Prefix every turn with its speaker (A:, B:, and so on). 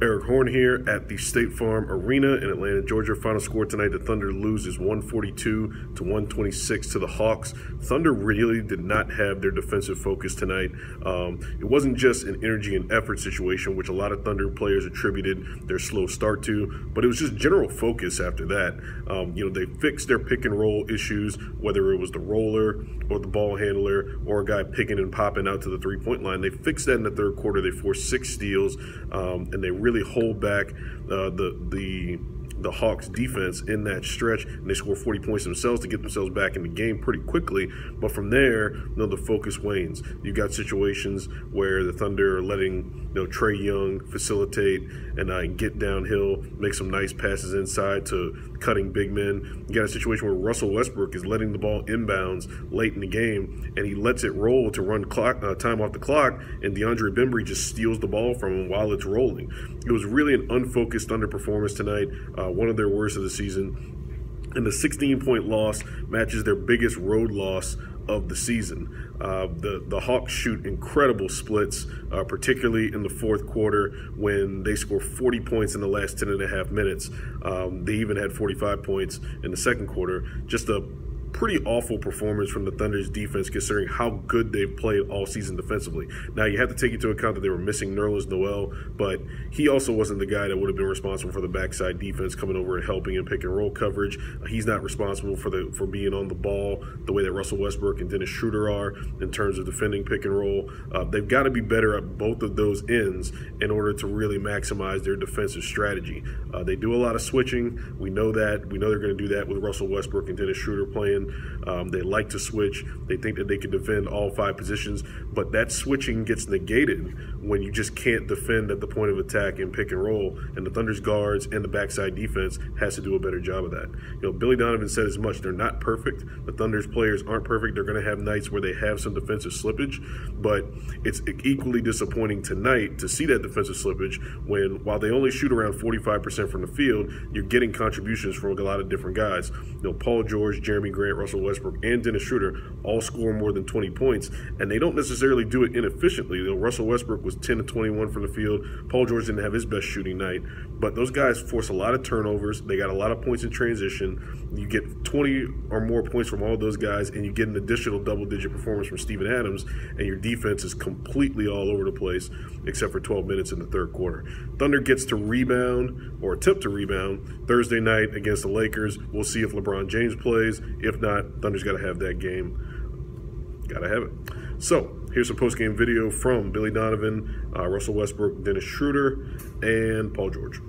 A: Erik Horne here at the State Farm Arena in Atlanta, Georgia. Final score tonight, the Thunder loses 142 to 126 to the Hawks. Thunder really did not have their defensive focus tonight. It wasn't just an energy and effort situation, which a lot of Thunder players attributed their slow start to, but it was just general focus after that. They fixed their pick and roll issues, whether it was the roller or the ball handler or a guy picking and popping out to the three-point line. They fixed that in the third quarter. They forced 6 steals, and they really hold back the Hawks defense in that stretch, and they score 40 points themselves to get themselves back in the game pretty quickly. But from there, the focus wanes. You got situations where the Thunder are letting Trae Young facilitate and get downhill, make some nice passes inside to cutting big men. You got a situation where Russell Westbrook is letting the ball inbounds late in the game, and he lets it roll to run time off the clock, and DeAndre Bembry just steals the ball from him while it's rolling. It was really an unfocused Thunder performance tonight, one of their worst of the season. And the 16-point loss matches their biggest road loss of the season. The Hawks shoot incredible splits, particularly in the fourth quarter when they score 40 points in the last 10.5 minutes. They even had 45 points in the second quarter. Just a pretty awful performance from the Thunder's defense, considering how good they've played all season defensively. Now, you have to take into account that they were missing Nerlens Noel, but he also wasn't the guy that would have been responsible for the backside defense coming over and helping in pick and roll coverage. He's not responsible for being on the ball the way that Russell Westbrook and Dennis Schroeder are in terms of defending pick and roll. They've got to be better at both of those ends in order to really maximize their defensive strategy. They do a lot of switching. We know that. We know they're going to do that with Russell Westbrook and Dennis Schroeder playing. They like to switch. They think that they can defend all 5 positions, but that switching gets negated when you just can't defend at the point of attack in pick and roll, and the Thunder's guards and the backside defense has to do a better job of that. Billy Donovan said as much. They're not perfect. The Thunder's players aren't perfect. They're going to have nights where they have some defensive slippage, but it's equally disappointing tonight to see that defensive slippage when, while they only shoot around 45% from the field, you're getting contributions from a lot of different guys. Paul George, Jeremy Grant, Russell Westbrook, and Dennis Schroeder all score more than 20 points, and they don't necessarily do it inefficiently. Russell Westbrook was 10 to 21 from the field. Paul George didn't have his best shooting night, but those guys force a lot of turnovers. They got a lot of points in transition. You get 20 or more points from all those guys, and you get an additional double-digit performance from Steven Adams, and your defense is completely all over the place except for 12 minutes in the third quarter. Thunder gets to rebound, or attempt to rebound, Thursday night against the Lakers. We'll see if LeBron James plays. If not, Thunder's got to have that game. Got to have it. So, here's some post-game video from Billy Donovan, Russell Westbrook, Dennis Schroeder, and Paul George.